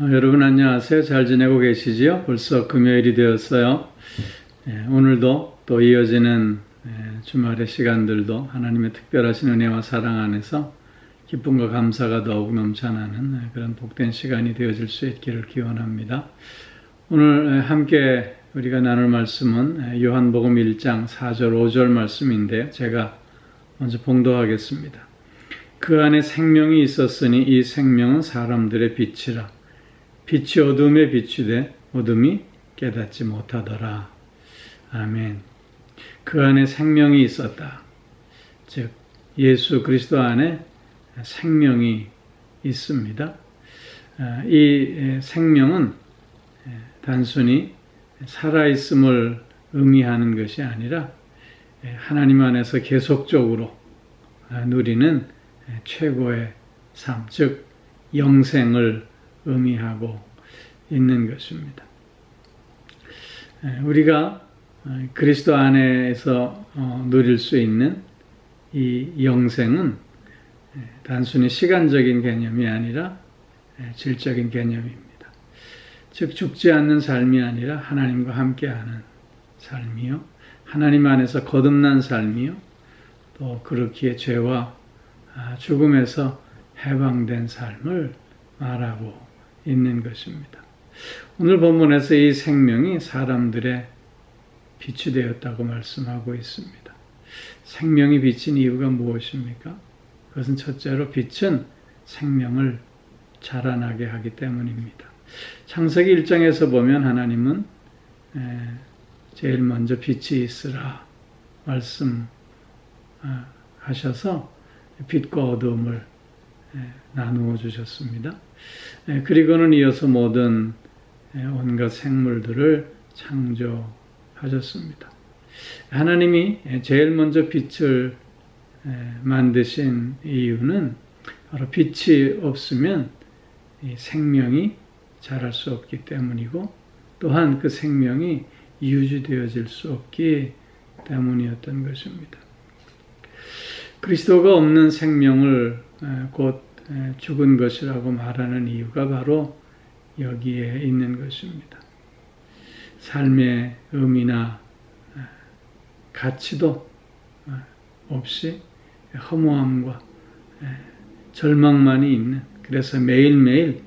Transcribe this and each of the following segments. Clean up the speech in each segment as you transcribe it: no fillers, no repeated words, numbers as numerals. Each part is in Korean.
여러분 안녕하세요. 잘 지내고 계시지요? 벌써 금요일이 되었어요. 오늘도 또 이어지는 주말의 시간들도 하나님의 특별하신 은혜와 사랑 안에서 기쁨과 감사가 더욱 넘쳐나는 그런 복된 시간이 되어질 수 있기를 기원합니다. 오늘 함께 우리가 나눌 말씀은 요한복음 1장 4절 5절 말씀인데요. 제가 먼저 봉독하겠습니다. 그 안에 생명이 있었으니 이 생명은 사람들의 빛이라. 빛이 어둠에 비추되 어둠이 깨닫지 못하더라. 아멘. 그 안에 생명이 있었다. 즉 예수 그리스도 안에 생명이 있습니다. 이 생명은 단순히 살아있음을 의미하는 것이 아니라 하나님 안에서 계속적으로 누리는 최고의 삶, 즉 영생을 의미하고 있는 것입니다. 우리가 그리스도 안에서 누릴 수 있는 이 영생은 단순히 시간적인 개념이 아니라 질적인 개념입니다. 즉 죽지 않는 삶이 아니라 하나님과 함께하는 삶이요, 하나님 안에서 거듭난 삶이요, 또 그렇기에 죄와 죽음에서 해방된 삶을 말하고 있는 것입니다. 오늘 본문에서 이 생명이 사람들의 빛이 되었다고 말씀하고 있습니다. 생명이 비친 이유가 무엇입니까? 그것은 첫째로 빛은 생명을 자라나게 하기 때문입니다. 창세기 1장에서 보면 하나님은 제일 먼저 빛이 있으라 말씀하셔서 빛과 어둠을 나누어 주셨습니다. 그리고는 이어서 모든 온갖 생물들을 창조하셨습니다. 하나님이 제일 먼저 빛을 만드신 이유는 바로 빛이 없으면 생명이 자랄 수 없기 때문이고, 또한 그 생명이 유지되어질 수 없기 때문이었던 것입니다. 그리스도가 없는 생명을 곧 죽은 것이라고 말하는 이유가 바로 여기에 있는 것입니다. 삶의 의미나 가치도 없이 허무함과 절망만이 있는, 그래서 매일매일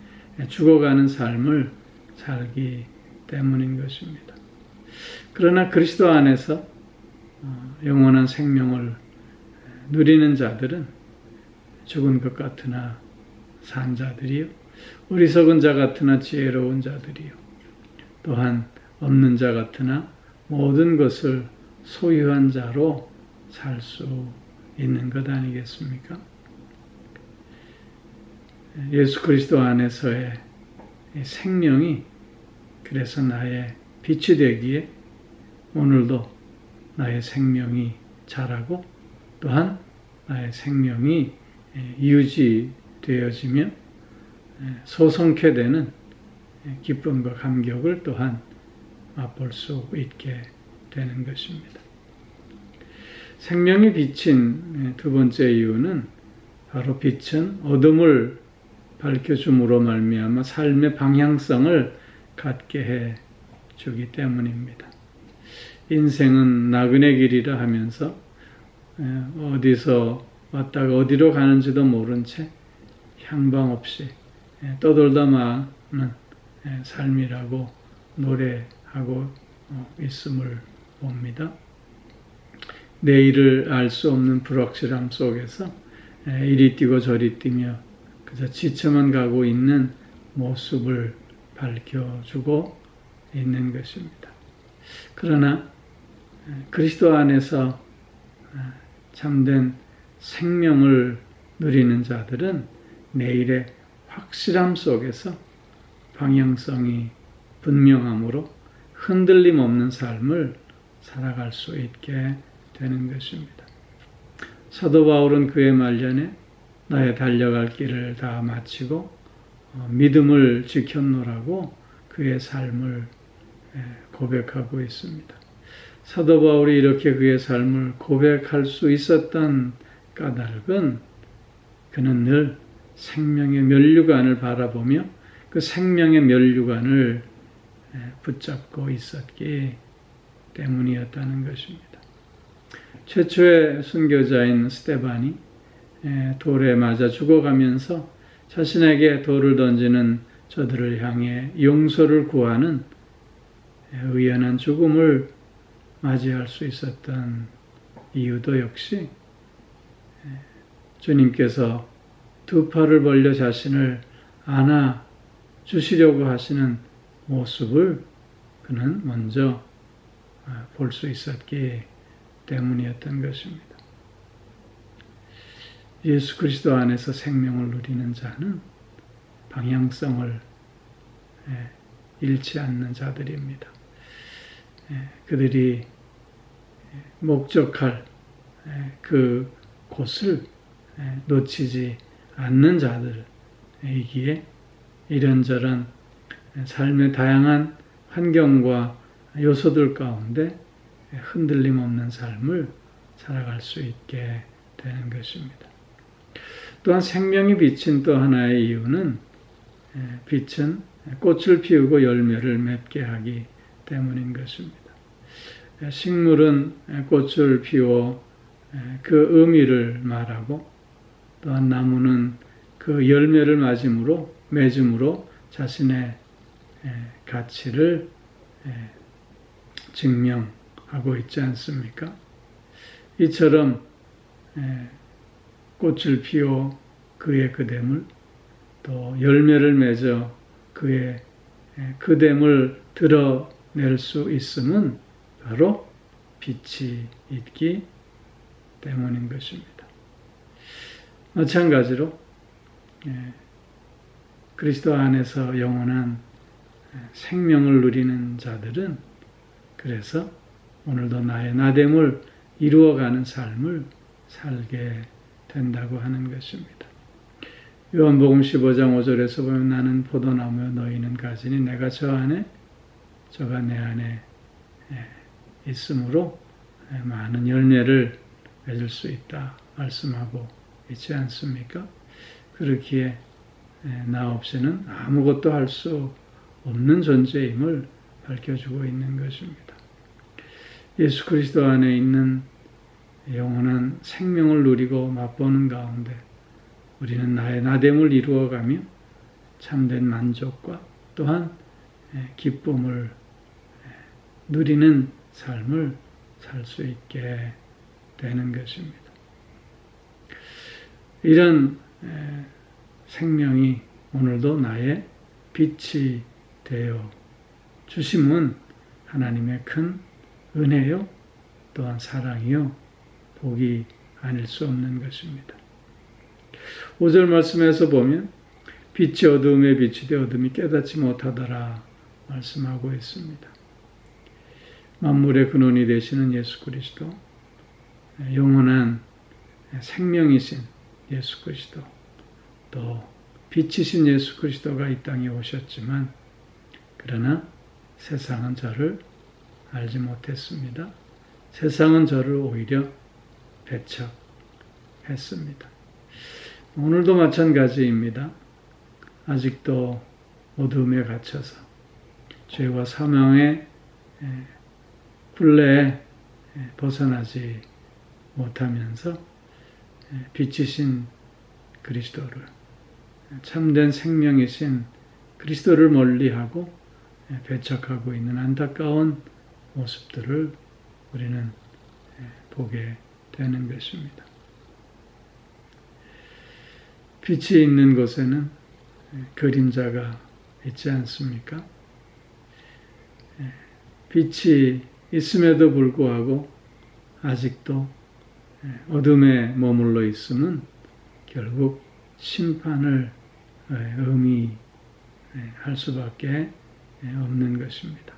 죽어가는 삶을 살기 때문인 것입니다. 그러나 그리스도 안에서 영원한 생명을 누리는 자들은 죽은 것 같으나 산 자들이요, 어리석은 자 같으나 지혜로운 자들이요, 또한 없는 자 같으나 모든 것을 소유한 자로 살 수 있는 것 아니겠습니까? 예수 그리스도 안에서의 생명이 그래서 나의 빛이 되기에 오늘도 나의 생명이 자라고, 또한 나의 생명이 유지되어지며 소성케 되는 기쁨과 감격을 또한 맛볼 수 있게 되는 것입니다. 생명이 비친 두 번째 이유는 바로 빛은 어둠을 밝혀줌으로 말미암아 삶의 방향성을 갖게 해 주기 때문입니다. 인생은 나그네 길이라 하면서 어디서 왔다가 어디로 가는지도 모른 채 향방 없이 떠돌다 마는 삶이라고 노래하고 있음을 봅니다. 내일을 알 수 없는 불확실함 속에서 이리 뛰고 저리 뛰며 그저 지쳐만 가고 있는 모습을 밝혀주고 있는 것입니다. 그러나 그리스도 안에서 참된 생명을 누리는 자들은 내일의 확실함 속에서 방향성이 분명함으로 흔들림 없는 삶을 살아갈 수 있게 되는 것입니다. 사도 바울은 그의 말년에 나의 달려갈 길을 다 마치고 믿음을 지켰노라고 그의 삶을 고백하고 있습니다. 사도 바울이 이렇게 그의 삶을 고백할 수 있었던 까닭은 그는 늘 생명의 면류관을 바라보며 그 생명의 면류관을 붙잡고 있었기 때문이었다는 것입니다. 최초의 순교자인 스데반이 돌에 맞아 죽어가면서 자신에게 돌을 던지는 저들을 향해 용서를 구하는 의연한 죽음을 맞이할 수 있었던 이유도 역시 주님께서 두 팔을 벌려 자신을 안아 주시려고 하시는 모습을 그는 먼저 볼 수 있었기 때문이었던 것입니다. 예수 그리스도 안에서 생명을 누리는 자는 방향성을 잃지 않는 자들입니다. 그들이 목적할 그 곳을 놓치지 않는 자들이기에 이런저런 삶의 다양한 환경과 요소들 가운데 흔들림 없는 삶을 살아갈 수 있게 되는 것입니다. 또한 생명이 비친 또 하나의 이유는 빛은 꽃을 피우고 열매를 맺게 하기 때문인 것입니다. 식물은 꽃을 피워 그 의미를 말하고 또한 나무는 그 열매를 맺음으로 자신의 가치를 증명하고 있지 않습니까? 이처럼 꽃을 피워 그의 그됨을 또 열매를 맺어 그의 그됨을 드러낼 수 있음은 바로 빛이 있기 때문인 것입니다. 마찬가지로 그리스도 안에서 영원한 생명을 누리는 자들은 그래서 오늘도 나의 나됨을 이루어가는 삶을 살게 된다고 하는 것입니다. 요한복음 15장 5절에서 보면 나는 포도나무여 너희는 가지니 내가 저 안에 저가 내 안에 있으므로 많은 열매를 맺을 수 있다 말씀하고 있지 않습니까? 그렇기에 나 없이는 아무것도 할 수 없는 존재임을 밝혀주고 있는 것입니다. 예수 그리스도 안에 있는 영원한 생명을 누리고 맛보는 가운데 우리는 나의 나됨을 이루어가며 참된 만족과 또한 기쁨을 누리는 삶을 살 수 있게 되는 것입니다. 이런 생명이 오늘도 나의 빛이 되어 주심은 하나님의 큰 은혜요 또한 사랑이요 복이 아닐 수 없는 것입니다. 5절 말씀에서 보면 빛이 어두움에 비치되 어둠이 깨닫지 못하더라 말씀하고 있습니다. 만물의 근원이 되시는 예수 그리스도, 영원한 생명이신 예수 그리스도, 또 빛이신 예수 그리스도가 이 땅에 오셨지만 그러나 세상은 저를 알지 못했습니다. 세상은 저를 오히려 배척했습니다. 오늘도 마찬가지입니다. 아직도 어둠에 갇혀서 죄와 사망의 굴레에 벗어나지 못하면서 빛이신 그리스도를, 참된 생명이신 그리스도를 멀리하고 배척하고 있는 안타까운 모습들을 우리는 보게 되는 것입니다. 빛이 있는 곳에는 그림자가 있지 않습니까? 빛이 있음에도 불구하고 아직도 어둠에 머물러 있음은 결국 심판을 의미할 수밖에 없는 것입니다.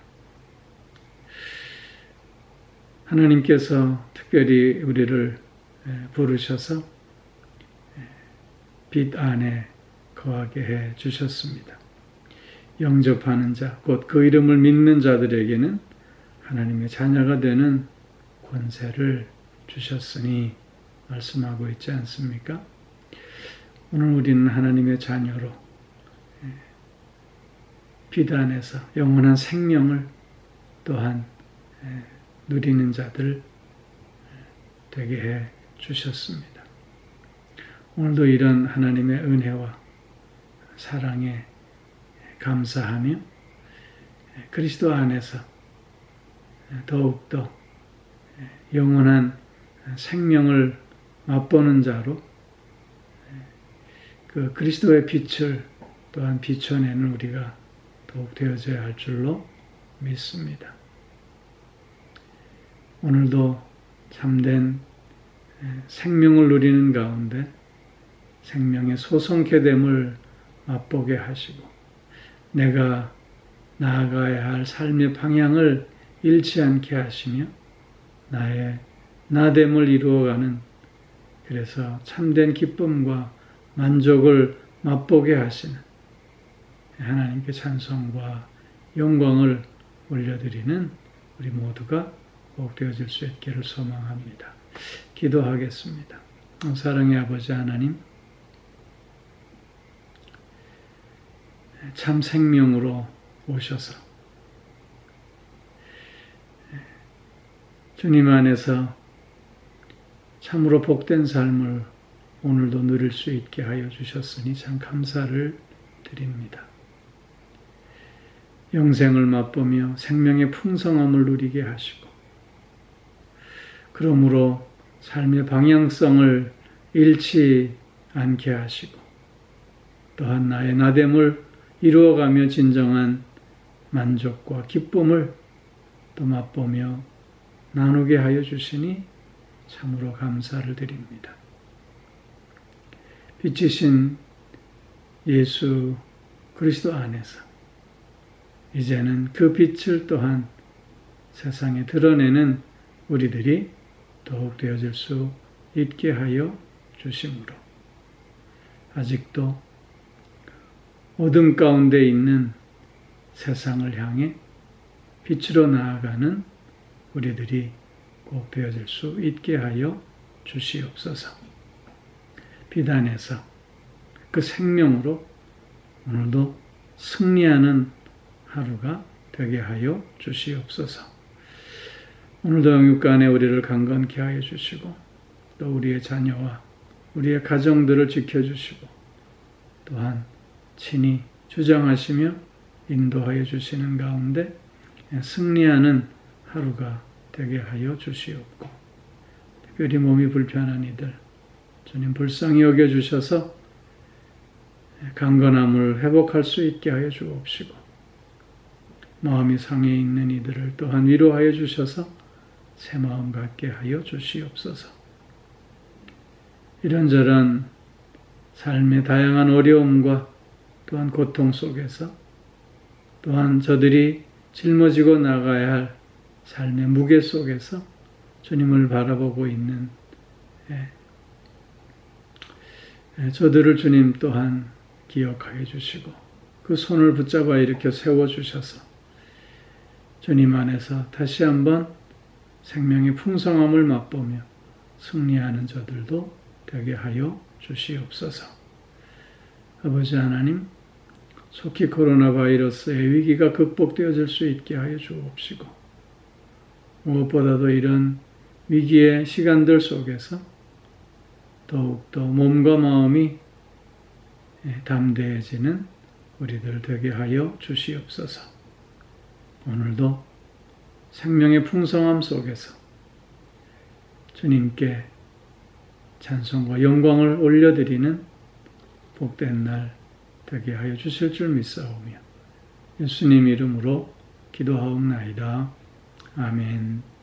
하나님께서 특별히 우리를 부르셔서 빛 안에 거하게 해 주셨습니다. 영접하는 자, 곧 그 이름을 믿는 자들에게는 하나님의 자녀가 되는 권세를 주셨으니 말씀하고 있지 않습니까? 오늘 우리는 하나님의 자녀로 비단에서 영원한 생명을 또한 누리는 자들 되게 해 주셨습니다. 오늘도 이런 하나님의 은혜와 사랑에 감사하며 그리스도 안에서 더욱더 영원한 생명을 맛보는 자로 그 그리스도의 빛을 또한 비춰내는 우리가 더욱 되어져야 할 줄로 믿습니다. 오늘도 참된 생명을 누리는 가운데 생명의 소성케 됨을 맛보게 하시고 내가 나아가야 할 삶의 방향을 잃지 않게 하시며 나의 나됨을 이루어가는 그래서 참된 기쁨과 만족을 맛보게 하시는 하나님께 찬송과 영광을 올려드리는 우리 모두가 꼭 되어질 수 있기를 소망합니다. 기도하겠습니다. 사랑의 아버지 하나님, 참 생명으로 오셔서 주님 안에서 참으로 복된 삶을 오늘도 누릴 수 있게 하여 주셨으니 참 감사를 드립니다. 영생을 맛보며 생명의 풍성함을 누리게 하시고 그러므로 삶의 방향성을 잃지 않게 하시고 또한 나의 나됨을 이루어가며 진정한 만족과 기쁨을 또 맛보며 나누게 하여 주시니 참으로 감사를 드립니다. 빛이신 예수 그리스도 안에서 이제는 그 빛을 또한 세상에 드러내는 우리들이 더욱 되어질 수 있게 하여 주심으로 아직도 어둠 가운데 있는 세상을 향해 빛으로 나아가는 우리들이 꼭 되어질 수 있게 하여 주시옵소서. 비단에서 그 생명으로 오늘도 승리하는 하루가 되게 하여 주시옵소서. 오늘도 영육가 안에 우리를 강건케 하여 주시고 또 우리의 자녀와 우리의 가정들을 지켜주시고 또한 친히 주장하시며 인도하여 주시는 가운데 승리하는 하루가 되게 하여 주시옵고 특별히 몸이 불편한 이들 주님 불쌍히 여겨주셔서 강건함을 회복할 수 있게 하여 주옵시고 마음이 상해 있는 이들을 또한 위로하여 주셔서 새 마음 갖게 하여 주시옵소서. 이런저런 삶의 다양한 어려움과 또한 고통 속에서 또한 저들이 짊어지고 나가야 할 삶의 무게 속에서 주님을 바라보고 있는 저들을 주님 또한 기억하여 주시고 그 손을 붙잡아 일으켜 세워주셔서 주님 안에서 다시 한번 생명의 풍성함을 맛보며 승리하는 저들도 되게 하여 주시옵소서. 아버지 하나님, 속히 코로나 바이러스의 위기가 극복되어질 수 있게 하여 주옵시고 무엇보다도 이런 위기의 시간들 속에서 더욱더 몸과 마음이 담대해지는 우리들 되게 하여 주시옵소서. 오늘도 생명의 풍성함 속에서 주님께 찬송과 영광을 올려드리는 복된 날 되게 하여 주실 줄 믿사오며 예수님 이름으로 기도하옵나이다. 아멘.